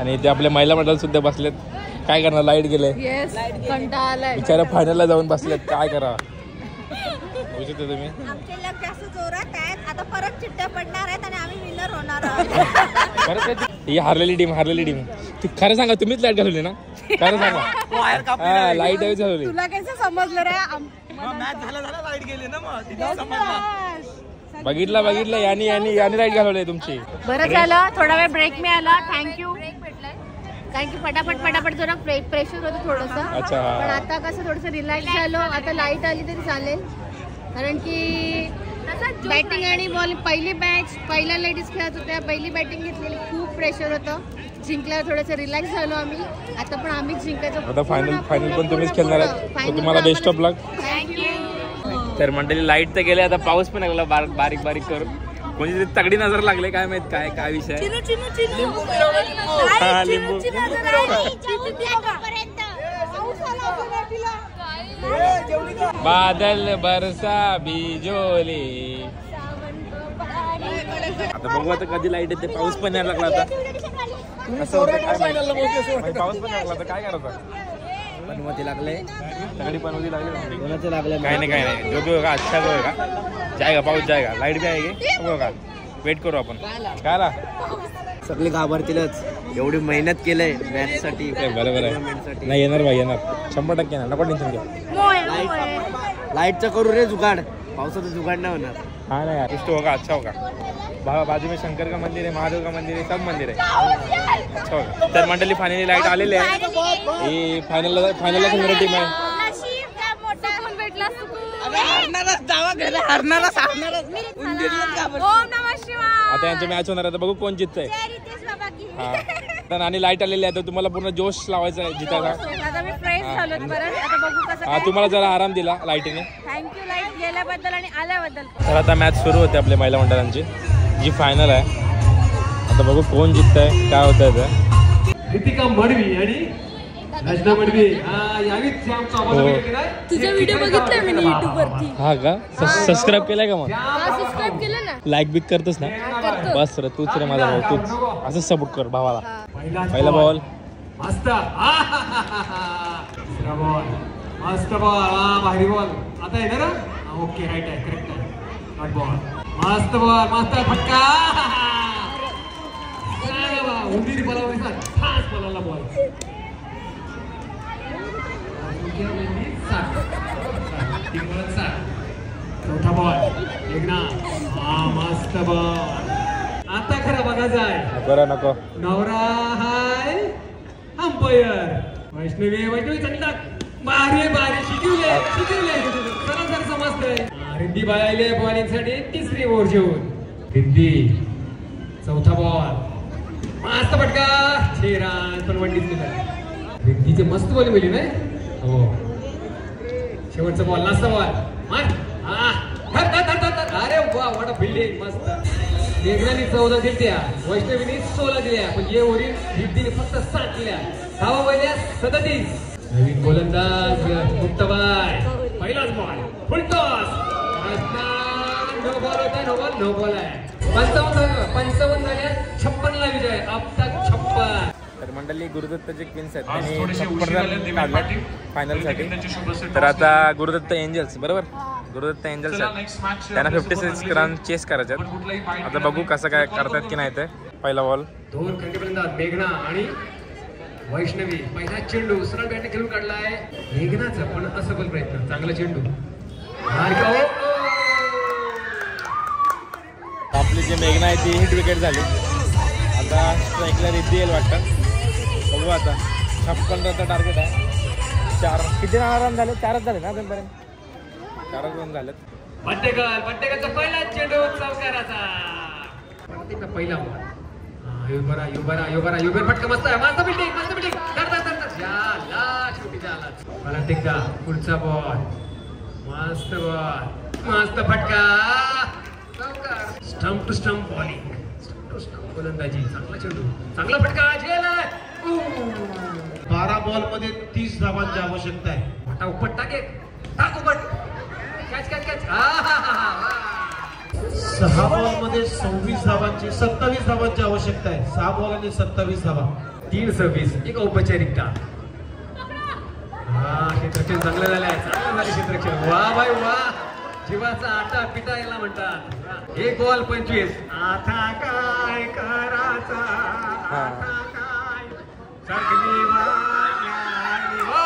आणि ते आपले महिला मंडळ सुद्धा बसलेत. काय करणार, लाईट गेले बिचारा फायनलला जाऊन बसलेत. काय करा बघू शकता तुम्ही. आमचे लक जास्त जोरात आहेत. आता परत चिट्ट्या पडणार आहेत आणि आम्ही विनर होणार आहोत. ही हारलेली टीम. तू खरं सांगा, तुम्हीच लाईट घालवली ना? खरं सांगा. लाईट घालवली. तुला कसं समजलं रे? मॅच झाला लाईट गेली ना, मग बघितलं यांनी लाईट घालवली तुमची. बरं झालं थोडा वेळ ब्रेक मिळाला. थँक्यू. कारण की फटाफट जरा प्रेशर होतं थोडंसं. अच्छा. पण आता कसं थोडंसं रिलॅक्स झालो. आता लाईट आली तरी चालेल, कारण की बॅटिंग आणि बॉल पहिली मॅच पहिल्या लेडीज खेळत होत्या. पहिली बॅटिंग घेतलेली, खूप प्रेशर होतं. जिंकल्यावर थोडंसं रिलॅक्स झालो आम्ही. आता पण आम्हीच जिंकायचं. आता फायनल पण तुम्हीच खेळणार आहात. तुम्हाला बेस्ट ऑफ लक. तर मंडळी लाईट तर गेले, आता पाऊस पण लागला बारीक करून. कोणीतरी तगडी नजर लागले, काय माहित काय विषय. लिंबू बादल बरसा बिजोली. आता बघू आता कधी लाईट येते. पाऊस पण यायला लागला आता. असं होतं काय माहिती. पाऊस पण लागला तर काय करायचं. पनवती लागले, तगडी पनवती लागले. काय नाही जो भी होगा अच्छा होगा. जाएगा पाऊस जाएगा. लाईट भी आएगी होगा. वेट करू आपण. काय ला सगळे घाबरतीलच. एवढी मेहनत केलंय मॅच साठी. बरोबर आहे. नाही येणार भाई, येणार 100% येणार. नको टेन्शन घ्या. लाईटचा करू रे जुगाड. पावसाचा जुगाड नाही होणार. हाँ ना यार, कुछ तो होगा, अच्छा होगा. बाजू में शंकर का मंदिर है, महादेव का मंदिर है, सब मंदिर है. अच्छा होगा. तर मंडळी फायनली लाईट आलेली आहे. ही फायनलला समोर टीम आहे. आता यांचं मॅच होणार आहे. बघू कोण जिंकतंय. हा, आणि लाईट आलेली आहे तर तुम्हाला पूर्ण जोश लावायचा आहे जितायला. हा, तुम्हाला जरा आराम दिला लाईटीने. थँक्यू लाईट गेल्याबद्दल आणि आल्याबद्दल. तर आता मॅच सुरू होते आपल्या महिला मंडळांची, जी फायनल आहे. आता बघू कोण जिंकतंय, काय होतंय ते. रितिका मडवी आणि रचना मडवी. तुझा व्हिडिओ बघितलाय मी YouTube वरती. हा का? सबस्क्राईब केलाय का? मग सबस्क्राईब केलं ना. लाईक बिक करतोस ना? बस रे, तूच रे माझा भाऊ, तूच असं सपोर्ट कर भावाला. पहिला बॉल मस्त. मस्त बॉल. भारी बॉल. आता आहे ना. ओके, राईट आहे, करेक्ट आहे. बॉल मस्त. बॉल मस्त. फटका. उंदीर बॉलावर फास्ट बॉलला बॉल. चौथा बॉल. मस्त बॉल. आता खरं बघा जाय. नको नवरा हाय अंपायर. वैष्णवी चांगला. भारी शिकवले सर समजतंय. रिद्धी बाळायले बॉलिंग साठी तिसरी ओव्हर घेऊन. रिद्धी चौथा बॉल. मस्त फटका. 6 रन. पण वनडीच दिला. रिद्धीचे मस्त बॉलिंग मिळली नाही. हो, शेवटचा बॉल. Last ball. अरे वा, व्हॉट अ फिल्डिंग. मस्त. मेघनाने 14 दिल्या, वैष्णवीने 16 दिल्या, पण ये ओव्हरील रिद्धीने फक्त 7 दिल्या. धावा पहिल्या 37. नवीन गोलंदाज मुक्ताबाई. पहिलाच ball. Full toss. No ball होता. नो बॉल आहे. 55 झाल्या. 56 ला विजय. अब तक 56. तर मंडळी गुरुदत्तचे क्वीन्स आहेत आणि 56 रन काढले फायनलसाठी. तर आता गुरुदत्त एंजल्स, बरोबर, गुरुदत्त एंजल्स आहेत. त्यांना 56 रन चेस करायचे आहेत. आता बघू कसं काय करतात की नाही ते. पहिला बॉल. 2 खंडीपर्यंत मेघना आणि वैष्णवी. पहिला चेंडू सरळ बॅटने खेळून काढलाय मेघनाचा, पण असफल प्रयत्न. चांगला चेंडू. आपली जी मेघना आहे ती हिट विकेट झाली. आता स्ट्राईकला रिद्धी येईल वाटतं. बघू आता. 56 रनचा टार्गेट आहे. 4 किती रन झाले? 4च झाले ना अजूनपर्यंत. 4च रन झालेत. पट्टेकरचा पहिला चेंडू चौकाराचा. पहिला बॉल. युबर फटका. मस्त बिल्डिंग. शेवटी झाला. मला टिक्का. पुढचा बॉल. मस्त बॉल. मस्त फटका. Stump to stump bowling. गोलंदाजी. चांगला चेंडू. चांगला फटका. 12 बॉल मध्ये 30 धावांची आवश्यकता आहे. उपट टाक. कॅच. 6 बॉलमध्ये 26 धावांची 27 धावांची आवश्यकता आहे. 6 बॉल आणि 27 धावा. 3 सर्व्हिस, एक औपचारिकता. हा, क्षेत्ररक्षण चांगलं झालंय, चांगलं झालं क्षेत्ररक्षण. वा भाई वा, जीवाचा आटा पिटा याला म्हणतात. 1 बॉल 25. आता काय करायचा, आता काय सगळी वागली वा.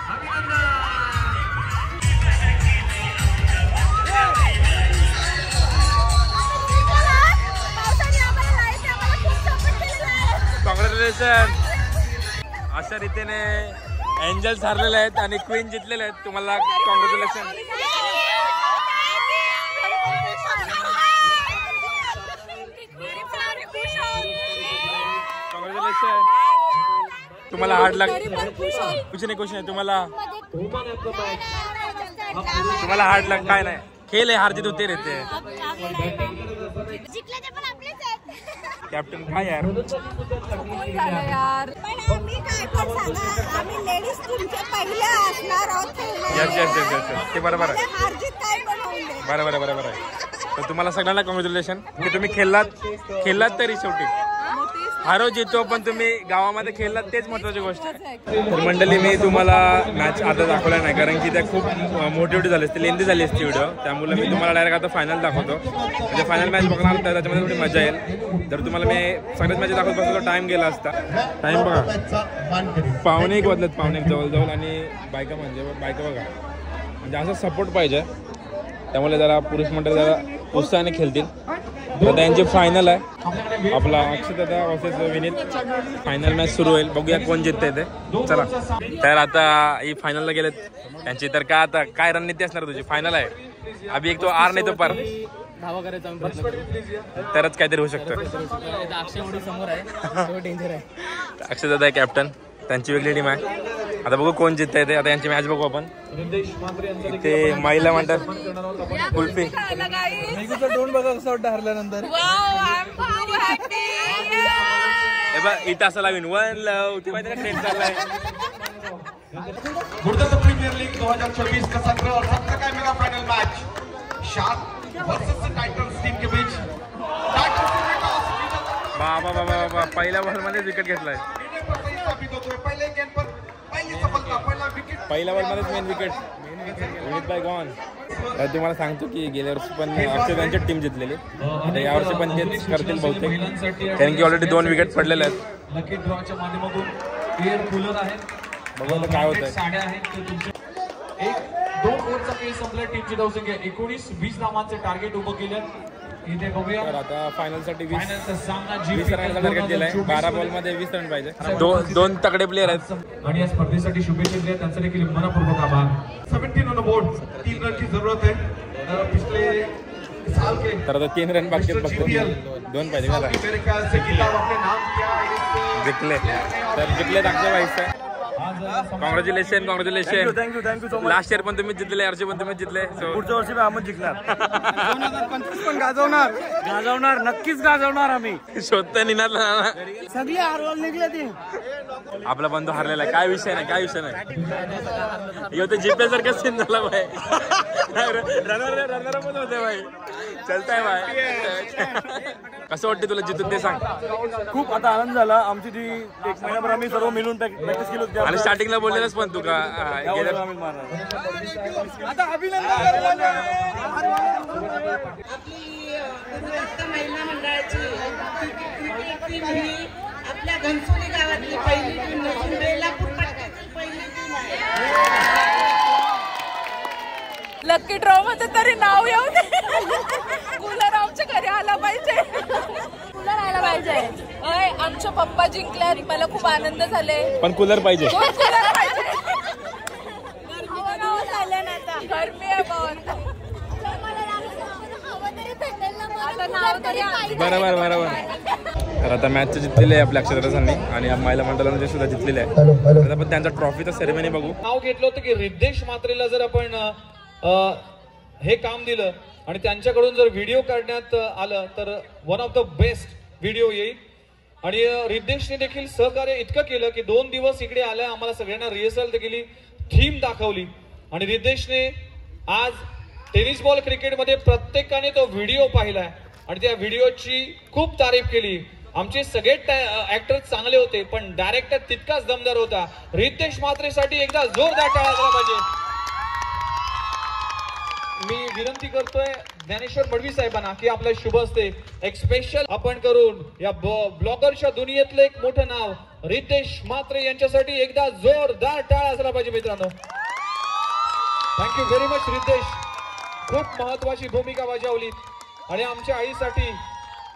अभिनंदन. कॉंग्रॅच्युलेशन. अशा रीतीने एंजल्स हरलेले आहेत आणि क्वीन जिंकलेले आहेत. तुम्हाला कॉंग्रॅच्युलेशन. कॉंग्रॅच्युलेशन. तुम्हाला हार्ड लक. कुछ नाही तुम्हाला हार्ड लक. काय नाही, खेळ आहे, हार जीत होते रहते. कॅप्टन काय यार, ते बरोबर आहे. बरोबर आहे. तर तुम्हाला सगळ्यांना कॉंग्रॅच्युलेशन की तुम्ही खेळलात तरी शेवटी. हारो जितो पण तुम्ही गावामध्ये खेळलात, तेच महत्वाची गोष्ट आहे. तर मंडळी, मी तुम्हाला मॅच आता दाखवला नाही कारण की त्या खूप मोठी झाली असते, लेंदी झाली असती व्हिडिओ. त्यामुळे मी तुम्हाला डायरेक्ट आता फायनल दाखवतो. म्हणजे फायनल मॅच बघणार तर त्याच्यामध्ये थोडी मजा येईल. तर तुम्हाला मी सगळ्याच मॅच दाखवत बसलो, टाइम गेला असता. टाइम बघा, 1:15 वाजलेत, 1:15 जवळ. आणि बायका बघा, म्हणजे असं सपोर्ट पाहिजे. त्यामुळे जरा पुरुष मंडळ जरा उत्साहाने खेळतील. तर त्यांची फायनल आहे, आपला अक्षता वर्सेस विनीत. फायनल मॅच सुरू होईल, बघूया कोण जिंकते ते. चला, तर आता ही फायनलला गेलेत त्यांची. तर काय आता काय रणनीती असणार तुझी? फायनल आहे, अभि एक तो आर नाही तो पर धावा करायचा तरच काहीतरी होऊ शकतं. समोर आहे, डेंजर आहे. अक्षयदादा आहे कॅप्टन, त्यांची वेगळी टीम आहे. आता बघू कोण जिंकते ते. आता यांची मॅच बघू आपण. ते महिला म्हणतात कुल्फी. दोन बघा कसं वाटतं हरल्यानंतर. इथं असं लावीन 1 लव, ती माहिती का ट्रेंड चाललाय. गुरुदास प्रीमियर लीग 2024 का 17 और 17 का mega final match Shark versus Titans team के बीच. बाबा पहिल्या बॉल मध्ये विकेट घेतलाय. पहिल्या बॉल मध्येच main wicket Vineet by gone. तर तुम्हाला सांगतो की गेल्या वर्षी पण अक्षय त्यांची टीम जिंकलेली, आता यावर्षी पण तेच करतील बहुतेक, कारण की ऑलरेडी 2 विकेट पडलेले आहेत. लकी ड्रॉच्या माध्यमातून एअर कूलर आहेत. बघू आता काय होतंय. साड्या आहेत ते तुमच्या. 1-2 ओव्हरचा खेळ संपला. टीमची धावसंख्या 19-20 धावांचे टार्गेट उभं केलं. इथे बघूया. तर आता फायनल साठी 20 20 रनांचा टार्गेट दिलाय. 12 बॉल मध्ये 20 रन पाहिजे. दोन तगडे प्लेयर आहेत. आणि या स्पर्धेसाठी शुभेच्छा दिल्या, त्यांचा देखील मनपूर्वक आभार. 17 ऑन द बोर्ड. 3 रन की जरूरत है. पिछले साल के तर आता 3 रन बाकी आहेत फक्त. 2 पाहिजे का? मेरे ख्याल से किताब अपने नाम किया इस जिंकले. तर जिंकले अक्षय भाईचं. Congratulation. Thank you so much. Last year पण तुम्ही जिंकले, यावर्षी पण तुम्ही जिंकले. पुढच्या वर्षी आम्ही जिंकणार. 2025 पण गाजवणार नक्कीच गाजवणार आम्ही. शोधता निघाला सगळे हारवून निघले ते. आपला बंधू हरलेला आहे. काय विषय नाही. येऊ ते जिंकल्या सारखं सीन झाला भाई. रनर पण होते भाई. चलताय भाई. कसं वाटते तुला जिथून ते सांग. खूप आता आनंद झाला. आमची जी 1 महिनाभर आम्ही सर्व मिळून प्रॅक्टिस केली होती. आणि स्टार्टिंगला बोललेलंच पण तू का आता अभिनंदन. महिला मंडळाची आपल्या घनसोली गावातली पहिली टीम नसून बेलापूर पट्ट्यातील पहिली टीम आहे. लकी ड्रॉ मध्ये तरी नाव येऊ दे. कूलर आमच्या घरी आला पाहिजे. कूलर आला पाहिजे. आमचे पप्पा जिंकल्यात, मला खूप आनंद झाले. पण कूलर पाहिजे. कूलर पाहिजे. गरमी आहे बहुत. बरोबर. तर आता मॅच जिंकलेले आहे आपल्या अक्षरांनी आणि महिला मंडळाने सुद्धा जिंकलेले आहे. आता आपण त्यांचा ट्रॉफीचा सेरेमनी बघू. नाव घेतलं होतं की रिद्धेश म्हात्रेला जर आपण हे काम दिलं आणि त्यांच्याकडून जर व्हिडिओ काढण्यात आलं तर one of the best video येईल. आणि रिद्धेशने देखील सहकार्य इतकं केलं की 2 दिवस इकडे आल्या, आम्हाला सगळ्यांना रिहर्सल केली, थीम दाखवली. आणि रिद्धेशने आज टेनिस बॉल क्रिकेटमध्ये प्रत्येकाने तो व्हिडिओ पाहिलाय आणि त्या व्हिडिओची खूप तारीफ केली. आमचे सगळे ऍक्टर चांगले होते पण डायरेक्टर तितकाच दमदार होता. रितेश म्हात्रेसाठी एकदा जोरदार टाळ्या झाला पाहिजे. मी विनंती करतोय ज्ञानेश्वर मडवी साहेबांना की आपल्या शुभ हस्ते एक स्पेशल आपण करून या ब्लॉगरच्या दुनियेतलं एक मोठं नाव रितेश म्हात्रे यांच्यासाठी एकदा जोरदार टाळ्या झाला पाहिजे. मित्रांनो, थँक्यू व्हेरी मच रितेश. खूप महत्वाची भूमिका बजावली आणि आमच्या आईसाठी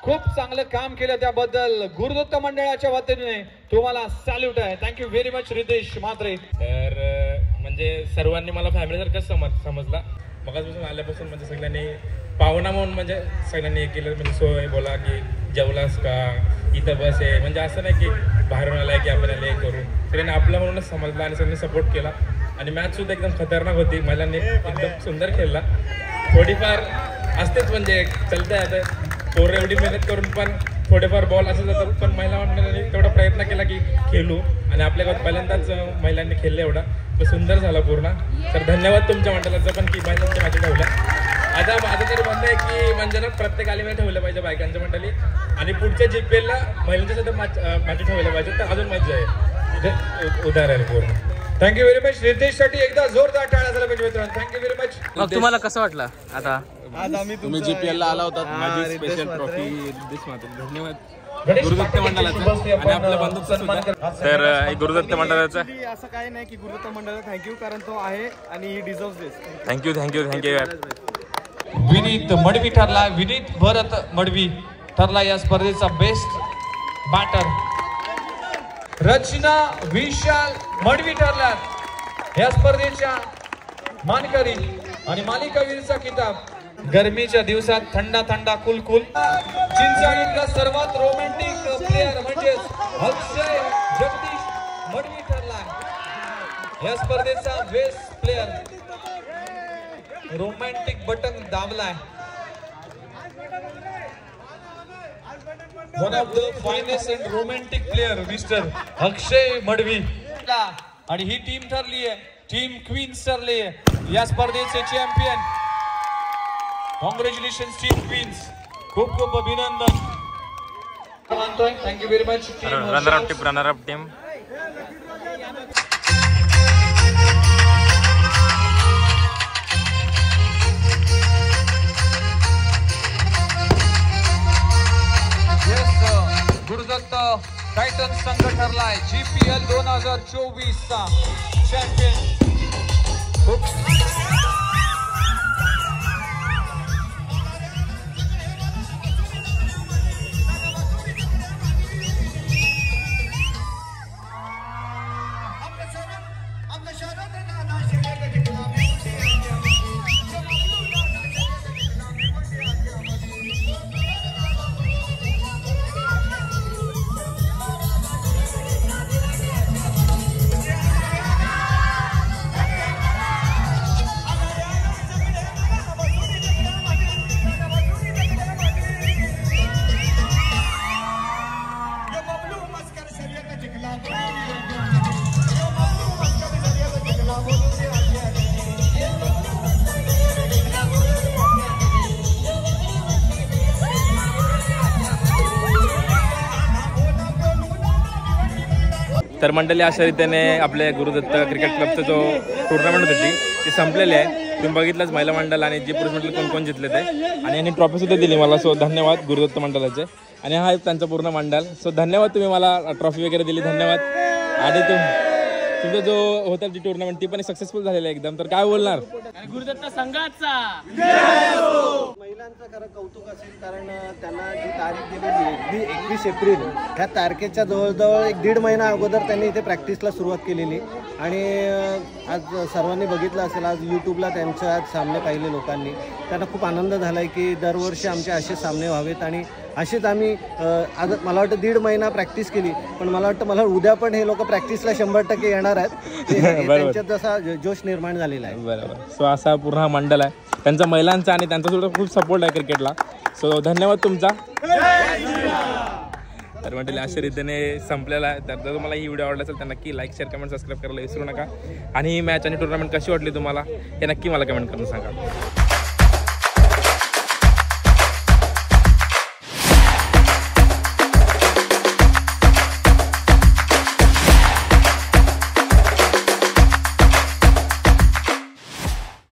खूप चांगलं काम केलं त्याबद्दल गुरुदत्त मंडळाच्या वतीने तुम्हाला सॅल्यूट आहे. Thank you very much Ritesh Mhatre. तर म्हणजे सर्वांनी मला फॅमिलीसारखंच समजला. मगाचपासून आल्यापासून म्हणजे सगळ्यांनी पाहुणा म्हणून म्हणजे सगळ्यांनी हे केलं. म्हणजे सोय बोला की जेवलास का, इथं बस आहे, म्हणजे असं नाही की बाहेरून आलाय की आपल्याला हे करू. सगळ्यांनी आपलं म्हणूनच समजलं आणि सगळ्यांनी सपोर्ट केला. आणि मॅच सुद्धा एकदम खतरनाक होती. महिलांनी एकदम सुंदर खेळला. थोडीफार असतेच म्हणजे चलतंय आता पोरं एवढी मेहनत करून पण थोडेफार बॉल असं जातात. पण महिला मंडळाने तेवढा प्रयत्न केला की खेळू आणि आपल्या गावात पहिल्यांदाच महिलांनी खेळलं एवढा तो सुंदर झाला पूर्ण. तर धन्यवाद तुमच्या मंडळाचं पण की महिलांच्या मॅच ठेवल्या. आता माझं तरी म्हणणं आहे की म्हणजे ना प्रत्येक आलीमध्ये ठेवलं पाहिजे बायकांच्या मंडळी आणि पुढच्या GPL महिलांच्या सुद्धा मॅच ठेवल्या पाहिजे तर अजून मजा आहे. उदाहरण पूर्ण. Thank you very much. रितेश साठी एकदा जोरदार टाळ्या झाला पाहिजे मित्रांनो. Thank you very much. मग तुम्हाला कसं वाटलं आता आज आम्ही तुम्ही GPL ला आला होता. माझी स्पेशल ट्रॉफी रितेश म्हात्रे. धन्यवाद गुरुदत्त मंडळाचं आणि आपल्या बंधूचं सुद्धा. तर गुरुदत्त मंडळाचं असं काही नाही की गुरुदत्त मंडळ थँक्यू कारण तो आहे आणि he deserves this. Thank you thank you thank you. Vineet Madvi ठरला. विनीत भरत मडवी ठरला या स्पर्धेचा बेस्ट बॅटर. रचना विशाल मडवी ठरल्यात या स्पर्धेच्या मानकरी आणि मालिकावीरचा किताब. गरमीच्या दिवसात थंडा थंडा कुलकुल. चिंचवडीतला सर्वात रोमॅन्टिक प्लेअर म्हणजेच अक्षय जगदीश मडवी ठरला या स्पर्धेचा बेस्ट प्लेअर. रोमॅन्टिक बटन दाबलाय. One of the finest and romantic player Mr Akshay Madvi. आणि ही टीम ठरली आहे, टीम क्वीन्स ठरली आहे या स्पर्धेचे चॅम्पियन. Congratulations team queens. खूप खूप अभिनंदन मानतोय. Thank you very much. Runner up team. Gurudatt titan संघ ठरलाय GPL 2024 चा चॅम्पियन. तर मंडळी अशा रीतीने आपल्या गुरुदत्त क्रिकेट क्लबचं जो टुर्नामेंट होती ती संपलेली आहे. तुम्ही बघितलंच महिला मंडळ आणि पुरुष मंडळ कोण कोण जिंकले ते. आणि यांनी ट्रॉफी सुद्धा दिली मला. सो धन्यवाद गुरुदत्त मंडळाचे. आणि हा त्यांचा पूर्ण मंडळ. सो धन्यवाद तुम्ही मला ट्रॉफी वगैरे दिली. धन्यवाद. आणि तुमचा जो होता ती टुर्नामेंट ती पण सक्सेसफुल झालेली आहे एकदम. तर काय बोलणार गुरुदत्त संघाचा महिलांचं खरं कौतुक असेल कारण त्यांना जी तारीख दिलेली आहे 21 एप्रिल ह्या तारखेच्या जवळजवळ 1.5 महिना अगोदर त्यांनी इथे प्रॅक्टिसला सुरुवात केलेली. आणि आज सर्वांनी बघितलं असेल आज यूट्यूबला त्यांचे आज सामने पाहिले लोकांनी. त्यांना खूप आनंद झाला आहे की दरवर्षी आमचे असे सामने व्हावेत. आणि असेच आम्ही आज मला वाटतं 1.5 महिना प्रॅक्टिस केली. पण मला वाटतं मला उद्या पण हे लोक प्रॅक्टिसला 100% येणार आहेत. त्यांच्यात जसा जोश निर्माण झालेला आहे. बरोबर. सो असा पूर्ण मंडळ आहे त्यांचा महिलांचा आणि त्यांचा सुद्धा खूप सपोर्ट आहे क्रिकेटला. सो धन्यवाद तुमचा. तर मंडळी अशा रीतीने संपलेला आहे. तर जर तुम्हाला ही व्हिडिओ आवडला असेल तर नक्की लाईक शेअर कमेंट सबस्क्राईब करायला विसरू नका. आणि ही मॅच आणि टुर्नामेंट कशी वाटली तुम्हाला हे नक्की मला कमेंट करून सांगा.